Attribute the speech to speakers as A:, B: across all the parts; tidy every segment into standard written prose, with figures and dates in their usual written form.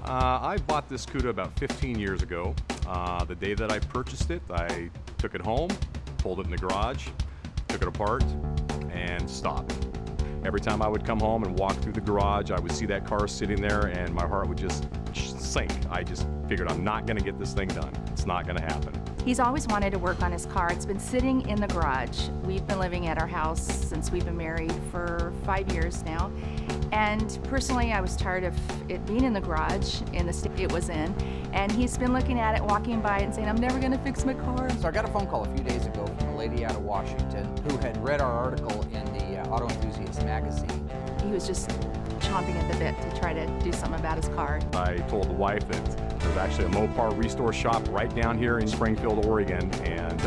A: I bought this Cuda about 15 years ago. The day that I purchased it, I took it home, pulled it in the garage, took it apart, and stopped. Every time I would come home and walk through the garage, I would see that car sitting there and my heart would just sink. I just figured I'm not gonna get this thing done. It's not gonna happen.
B: He's always wanted to work on his car. It's been sitting in the garage. We've been living at our house since we've been married for 5 years now. And personally, I was tired of it being in the garage in the state it was in. And he's been looking at it, walking by it and saying, I'm never gonna fix my car.
C: So I got a phone call a few days ago from a lady out of Washington who had read our article in the Auto Enthusiast magazine.
B: He was just chomping at the bit to try to do something about his car.
A: I told the wife that there's actually a Mopar restore shop right down here in Springfield, Oregon, and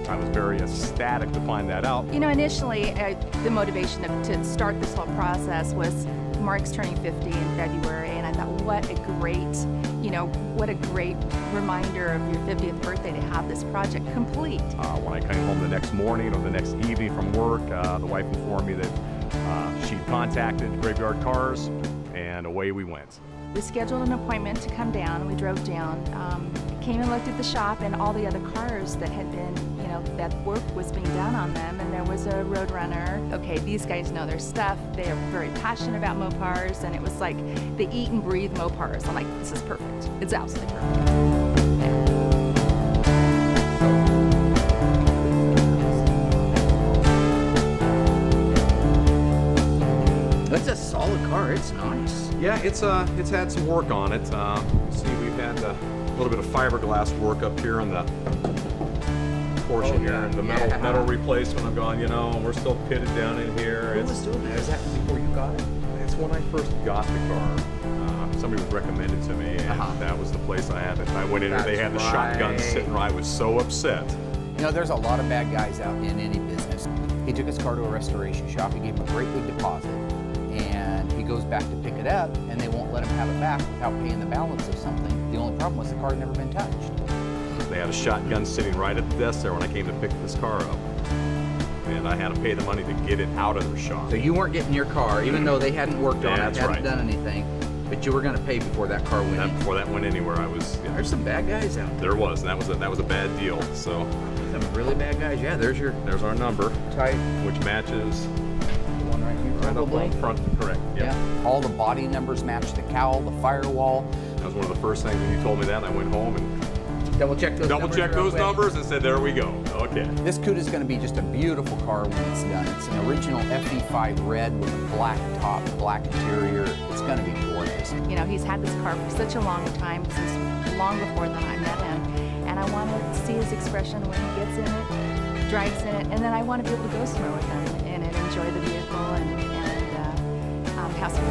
A: I was very ecstatic to find that out.
B: You know, initially, the motivation to start this whole process was Marc's turning 50 in February, and I thought, what a great, what a great reminder of your 50th birthday to have this project complete.
A: When I came home the next morning or the next evening from work, the wife informed me that she'd contacted Graveyard Carz, and away we went.
B: We scheduled an appointment to come down. We drove down, came and looked at the shop and all the other cars that had been, that work was being done on them, and there was a Roadrunner. Okay, these guys know their stuff. They are very passionate about Mopars, and it was like they eat and breathe Mopars. I'm like, this is perfect. It's absolutely perfect.
C: That's a solid car. It's nice.
A: Yeah, it's had some work on it. See, we've had a little bit of fiberglass work up here on the portion here, and the metal replacement. I'm going, we're still pitted down in here.
C: Who was doing that? Is that before you got it?
A: It's when I first got the car. Somebody was recommended to me, and that was the place I had it. I went in there, they had the shotgun sitting. I was so upset.
C: There's a lot of bad guys out in any business. He took his car to a restoration shop. He gave him a great big deposit, and he goes back to pick it up, and they won't let him have it back without paying the balance of something. The only problem was the car had never been touched.
A: They had a shotgun sitting right at the desk there when I came to pick this car up, and I had to pay the money to get it out of their shop.
C: So you weren't getting your car, even though they hadn't worked on it, hadn't
A: right.
C: done anything, but you were going to pay before that car went in.
A: Before that went anywhere, I was. Yeah.
C: There's some bad guys out there.
A: There was, and that was a bad deal. So.
C: Some really bad guys. Yeah, there's
A: our number,
C: type,
A: which matches.
C: The one right here,
A: right
C: probably.
A: Up on front, correct. Yep.
C: Yeah. All the body numbers match the cowl, the firewall.
A: That was one of the first things when you told me that. I went home and
C: double check those
A: numbers and said, there we go. Okay.
C: This Cuda is going to be just a beautiful car when it's done. It's an original FE5 red with a black top, black interior. It's going to be gorgeous.
B: He's had this car for such a long time, since long before that I met him, and I want to see his expression when he gets in it, drives in it, and then I want to be able to go somewhere with him and enjoy the vehicle and have some